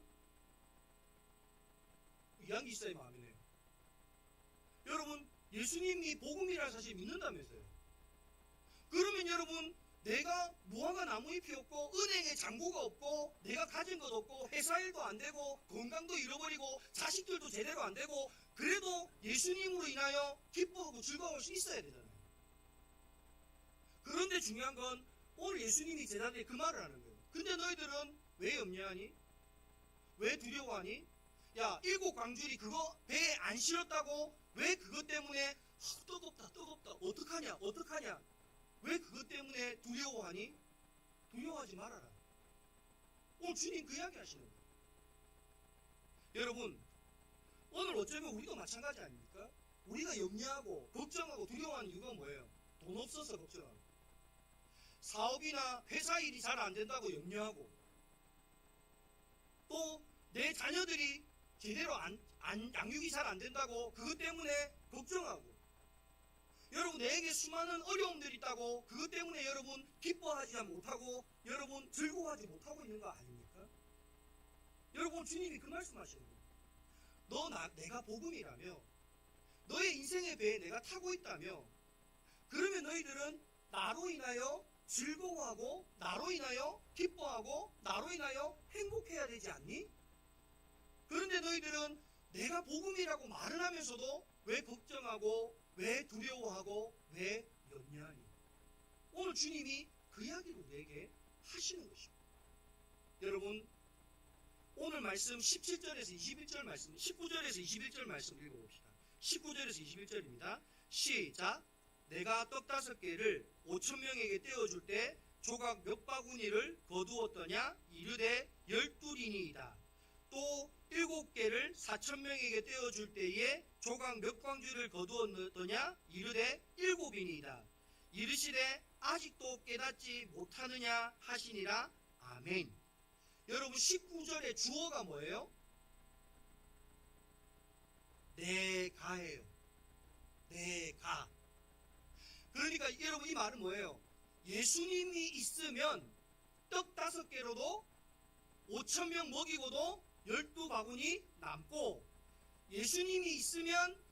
이한 게 있어야 마음이네요. 여러분, 예수님이 복음이라는 사실을 믿는다면서요. 그러면 여러분, 내가 무화과 나무잎이 없고 은행에 잔고가 없고 내가 가진 것 없고 회사 일도 안 되고 건강도 잃어버리고 자식들도 제대로 안 되고 그래도 예수님으로 인하여 기뻐하고 즐거워할 수 있어야 되잖아요. 그런데 중요한 건 오늘 예수님이 제자들이 그 말을 하는 거예요. 근데 너희들은 왜 염려하니? 왜 두려워하니? 야, 7광주리 그거 배에 안 실었다고 왜 그것 때문에 뜨겁다 어떡하냐 왜 그것 때문에 두려워하니? 두려워하지 말아라. 오늘 주님 그 이야기 하시는 거예요. 여러분, 오늘 어쩌면 우리도 마찬가지 아닙니까? 우리가 염려하고 걱정하고 두려워하는 이유가 뭐예요? 돈 없어서 걱정하고, 사업이나 회사 일이 잘 안 된다고 염려하고, 또 내 자녀들이 제대로 양육이 잘 안 된다고 그것 때문에 걱정하고, 여러분, 내게 수많은 어려움들이 있다고 그것 때문에 여러분 기뻐하지 못하고 여러분 즐거워하지 못하고 있는 거 아닙니까? 여러분, 주님이 그 말씀하시는 거예요. 내가 복음이라며 너의 인생의 배에 내가 타고 있다며 그러면 너희들은 나로 인하여 즐거워하고 나로 인하여 기뻐하고 나로 인하여 행복해야 되지 않니? 그런데 너희들은 내가 복음이라고 말을 하면서도 왜 걱정하고 왜 두려워하고 왜 염려하니? 오늘 주님이 그 이야기를 우리에게 하시는 것입니다. 여러분, 오늘 말씀 17절에서 21절 말씀, 19절에서 21절 말씀 읽어봅시다. 19절에서 21절입니다. 시작. 내가 떡 5개를 5,000명에게 떼어줄 때 조각 몇 바구니를 거두었더냐? 이르되 12리니이다. 또 7개를 4,000명에게 떼어줄 때에 조각 몇 광주를 거두었더냐? 이르되 7이니이다. 이르시되 아직도 깨닫지 못하느냐 하시니라. 아멘. 여러분, 19절의 주어가 뭐예요? 내가예요. 내가. 그러니까 여러분, 이 말은 뭐예요? 예수님이 있으면 떡 5개로도 5,000명 먹이고도 12바구니 남고, 예수님이 있으면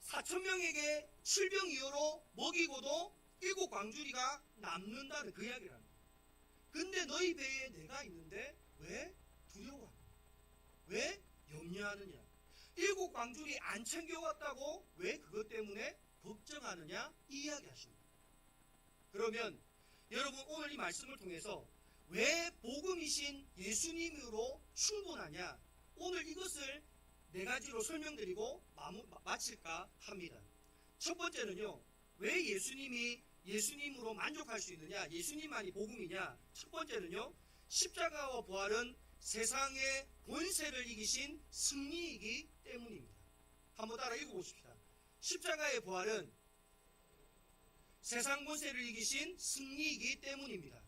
4,000명에게 7병 이하로 먹이고도 7광주리가 남는다는 그 이야기라는 거예요. 근데 너희 배에 내가 있는데 왜 두려워하느냐? 왜 염려하느냐? 7광주리 안 챙겨왔다고 왜 그것 때문에 걱정하느냐? 이 이야기 하십니다. 그러면 여러분, 오늘 이 말씀을 통해서 왜 복음이신 예수님으로 충분하냐? 오늘 이것을 4가지로 설명드리고 마칠까 합니다. 첫 번째는요, 왜 예수님으로 만족할 수 있느냐? 예수님만이 복음이냐? 첫 번째는요, 십자가와 부활은 세상의 권세를 이기신 승리이기 때문입니다. 한번 따라 읽어보십시다. 십자가의 부활은 세상 권세를 이기신 승리이기 때문입니다.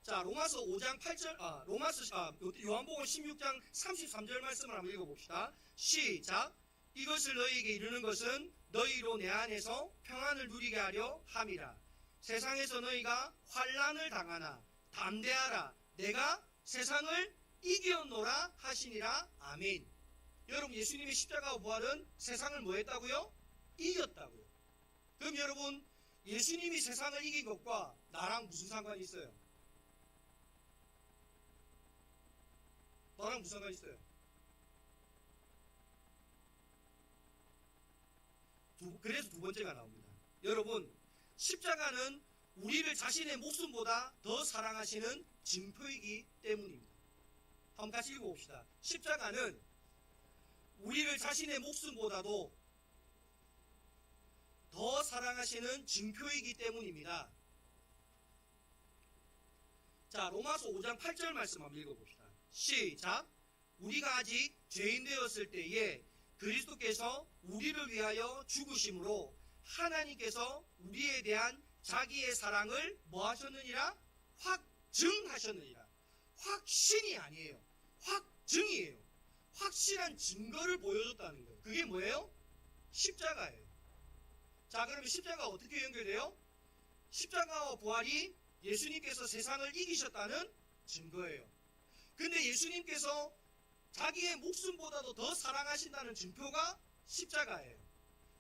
자, 로마서 5장 8절, 요한복음 16장 33절 말씀을 한번 읽어봅시다. 시작. 이것을 너희에게 이르는 것은 너희로 내 안에서 평안을 누리게 하려 함이라. 세상에서 너희가 환난을 당하나 담대하라. 내가 세상을 이겼노라 하시니라. 아멘. 여러분, 예수님의 십자가와 부활은 세상을 뭐 했다고요? 이겼다고요. 그럼 여러분, 예수님이 세상을 이긴 것과 나랑 무슨 상관이 있어요? 너랑 무슨 상관이 있어요? 그래서 두 번째가 나옵니다. 여러분, 십자가는 우리를 자신의 목숨보다 더 사랑하시는 증표이기 때문입니다. 한번 같이 읽어봅시다. 십자가는 우리를 자신의 목숨보다도 더 사랑하시는 증표이기 때문입니다. 자, 로마서 5장 8절 말씀 한번 읽어봅시다. 시작. 우리가 아직 죄인 되었을 때에 그리스도께서 우리를 위하여 죽으심으로 하나님께서 우리에 대한 자기의 사랑을 뭐 하셨느니라? 확증하셨느니라. 확신이 아니에요. 확증이에요. 확실한 증거를 보여줬다는 거예요. 그게 뭐예요? 십자가예요. 자, 그러면 십자가 어떻게 연결돼요? 십자가와 부활이 예수님께서 세상을 이기셨다는 증거예요. 근데 예수님께서 자기의 목숨보다도 더 사랑하신다는 증표가 십자가예요.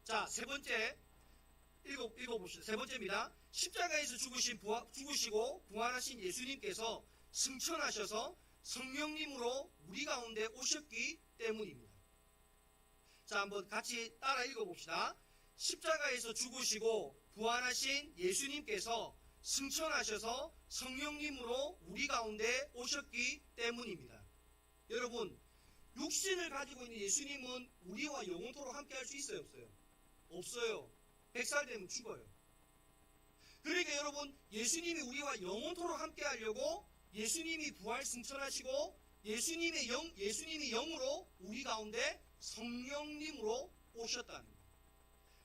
자, 세 번째 읽어봅시다. 세 번째입니다. 십자가에서 죽으시고 부활하신 예수님께서 승천하셔서 성령님으로 우리 가운데 오셨기 때문입니다. 자, 한번 같이 따라 읽어봅시다. 십자가에서 죽으시고 부활하신 예수님께서 승천하셔서 성령님으로 우리 가운데 오셨기 때문입니다. 여러분, 육신을 가지고 있는 예수님은 우리와 영원토록 함께 할 수 있어요, 없어요? 없어요. 100살 되면 죽어요. 그러니까 여러분, 예수님이 우리와 영원토록 함께 하려고 예수님이 부활 승천하시고 예수님이 영으로 우리 가운데 성령님으로 오셨다는 거예요.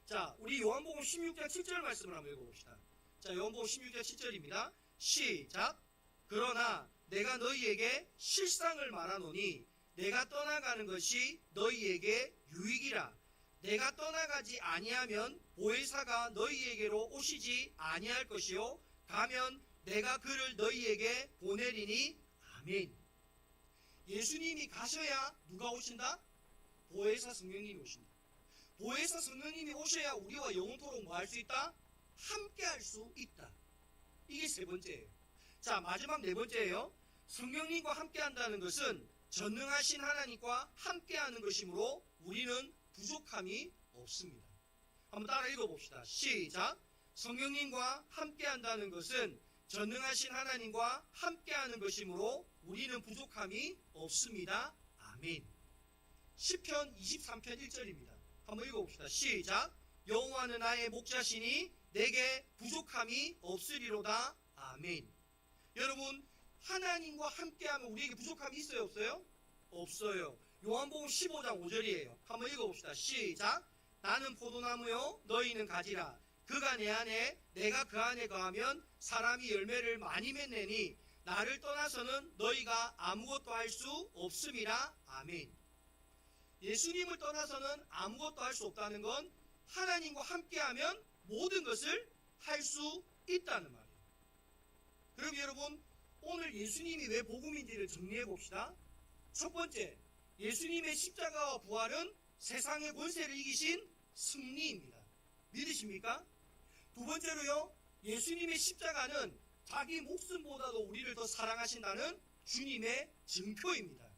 자, 우리 요한복음 16장 7절 말씀을 한번 읽어봅시다. 자, 요한복음 16장 7절입니다. 시작. 그러나 내가 너희에게 실상을 말하노니 내가 떠나가는 것이 너희에게 유익이라. 내가 떠나가지 아니하면 보혜사가 너희에게로 오시지 아니할 것이요 가면 내가 그를 너희에게 보내리니. 아멘. 예수님이 가셔야 누가 오신다? 보혜사 성령님이 오신다. 보혜사 성령님이 오셔야 우리와 영원토록 뭐 할 수 있다? 함께 할 수 있다. 이게 세 번째예요. 자, 마지막 네 번째예요. 성령님과 함께 한다는 것은 전능하신 하나님과 함께 하는 것이므로 우리는 부족함이 없습니다. 한번 따라 읽어봅시다. 시작. 성령님과 함께 한다는 것은 전능하신 하나님과 함께 하는 것이므로 우리는 부족함이 없습니다. 아멘. 시편 23편 1절입니다. 한번 읽어봅시다. 시작. 여호와는 나의 목자시니 내게 부족함이 없으리로다. 아멘. 여러분, 하나님과 함께하면 우리에게 부족함이 있어요, 없어요? 없어요. 요한복음 15장 5절이에요. 한번 읽어봅시다. 시작. 나는 포도나무요 너희는 가지라. 그가 내 안에 내가 그 안에 거하면 사람이 열매를 많이 맺느니 나를 떠나서는 너희가 아무것도 할 수 없음이라. 아멘. 예수님을 떠나서는 아무것도 할 수 없다는 건 하나님과 함께하면 모든 것을 할 수 있다는 말이에요. 그럼 여러분, 오늘 예수님이 왜 복음인지를 정리해 봅시다. 첫 번째, 예수님의 십자가와 부활은 세상의 권세를 이기신 승리입니다. 믿으십니까? 두 번째로요, 예수님의 십자가는 자기 목숨보다도 우리를 더 사랑하신다는 주님의 증표입니다.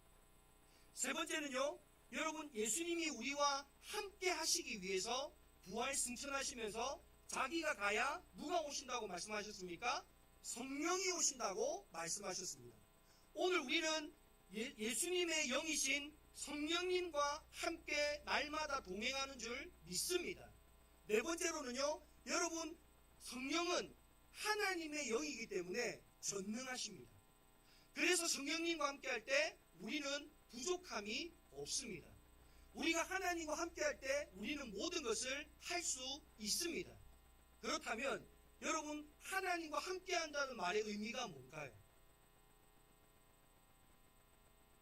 세 번째는요, 여러분, 예수님이 우리와 함께 하시기 위해서 부활 승천하시면서 자기가 가야 누가 오신다고 말씀하셨습니까? 성령이 오신다고 말씀하셨습니다. 오늘 우리는 예수님의 영이신 성령님과 함께 날마다 동행하는 줄 믿습니다. 네 번째로는요, 여러분, 성령은 하나님의 영이기 때문에 전능하십니다. 그래서 성령님과 함께 할 때 우리는 부족함이 없습니다. 우리가 하나님과 함께 할 때 우리는 모든 것을 할 수 있습니다. 그렇다면 여러분, 하나님과 함께 한다는 말의 의미가 뭔가요?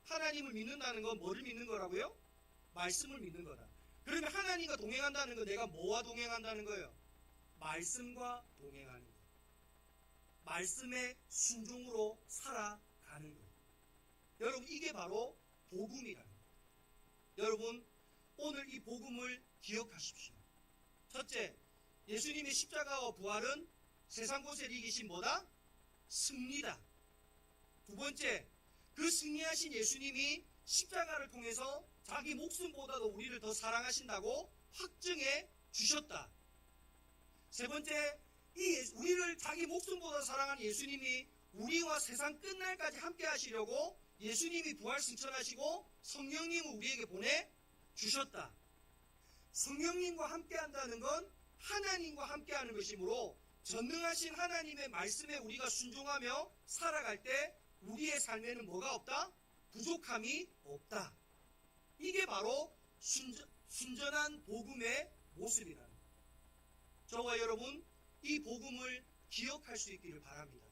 하나님을 믿는다는 건 뭐를 믿는 거라고요? 말씀을 믿는 거다. 그러면 하나님과 동행한다는 건 내가 뭐와 동행한다는 거예요? 말씀과 동행하는 거예요. 말씀의 순종으로 살아가는 거예요. 여러분, 이게 바로 복음이라는 거예요. 여러분, 오늘 이 복음을 기억하십시오. 첫째, 예수님의 십자가와 부활은 세상 권세를 이기신 뭐다? 승리다. 두 번째, 그 승리하신 예수님이 십자가를 통해서 자기 목숨보다도 우리를 더 사랑하신다고 확증해 주셨다. 세 번째, 우리를 자기 목숨보다 사랑하는 예수님이 우리와 세상 끝날까지 함께 하시려고 예수님이 부활 승천하시고 성령님을 우리에게 보내주셨다. 성령님과 함께 한다는 건 하나님과 함께 하는 것이므로 전능하신 하나님의 말씀에 우리가 순종하며 살아갈 때 우리의 삶에는 뭐가 없다? 부족함이 없다. 이게 바로 순전한 복음의 모습이라는 거예요. 저와 여러분, 이 복음을 기억할 수 있기를 바랍니다.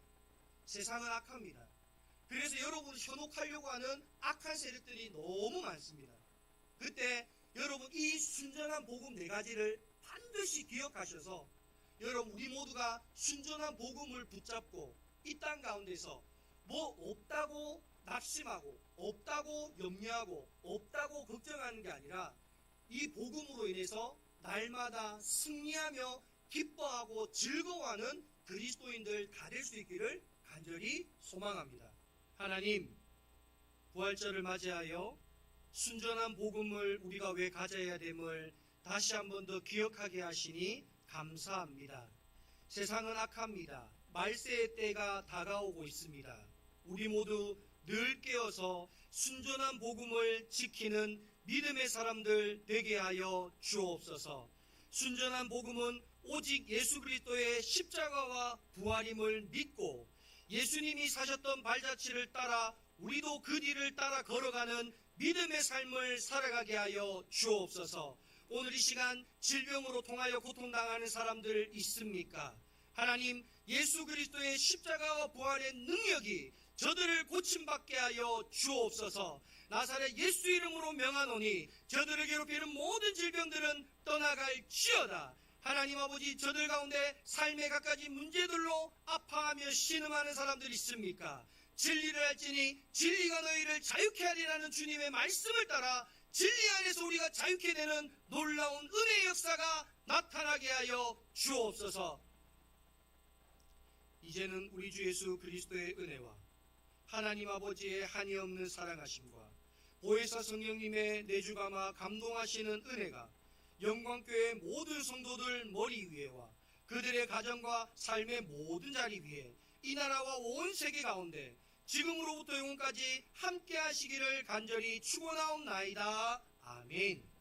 세상은 악합니다. 그래서 여러분을 현혹하려고 하는 악한 세력들이 너무 많습니다. 그때 여러분, 이 순전한 복음 네 가지를 반드시 기억하셔서 여러분, 우리 모두가 순전한 복음을 붙잡고 이 땅 가운데서 뭐 없다고 낙심하고 없다고 염려하고 없다고 걱정하는 게 아니라 이 복음으로 인해서 날마다 승리하며 기뻐하고 즐거워하는 그리스도인들 다 될 수 있기를 간절히 소망합니다. 하나님, 부활절을 맞이하여 순전한 복음을 우리가 왜 가져야 됨을 다시 한 번 더 기억하게 하시니 감사합니다. 세상은 악합니다. 말세의 때가 다가오고 있습니다. 우리 모두 늘 깨어서 순전한 복음을 지키는 믿음의 사람들 되게 하여 주옵소서. 순전한 복음은 오직 예수 그리스도의 십자가와 부활임을 믿고 예수님이 사셨던 발자취를 따라 우리도 그 뒤를 따라 걸어가는 믿음의 삶을 살아가게 하여 주옵소서. 오늘 이 시간 질병으로 통하여 고통당하는 사람들 있습니까? 하나님, 예수 그리스도의 십자가와 부활의 능력이 저들을 고침받게 하여 주옵소서. 나사렛 예수 이름으로 명하노니 저들을 괴롭히는 모든 질병들은 떠나갈지어다. 하나님 아버지, 저들 가운데 삶의 갖가지 문제들로 아파하며 신음하는 사람들 있습니까? 진리를 알지니 진리가 너희를 자유케 하리라는 주님의 말씀을 따라 진리 안에서 우리가 자유케 되는 놀라운 은혜의 역사가 나타나게 하여 주옵소서. 이제는 우리 주 예수 그리스도의 은혜와 하나님 아버지의 한이 없는 사랑하심과 보혜사 성령님의 내주감화 감동하시는 은혜가 영광교회 모든 성도들 머리 위에와 그들의 가정과 삶의 모든 자리 위에 이 나라와 온 세계 가운데 지금으로부터 영원까지 함께 하시기를 간절히 축원하옵나이다. 아멘.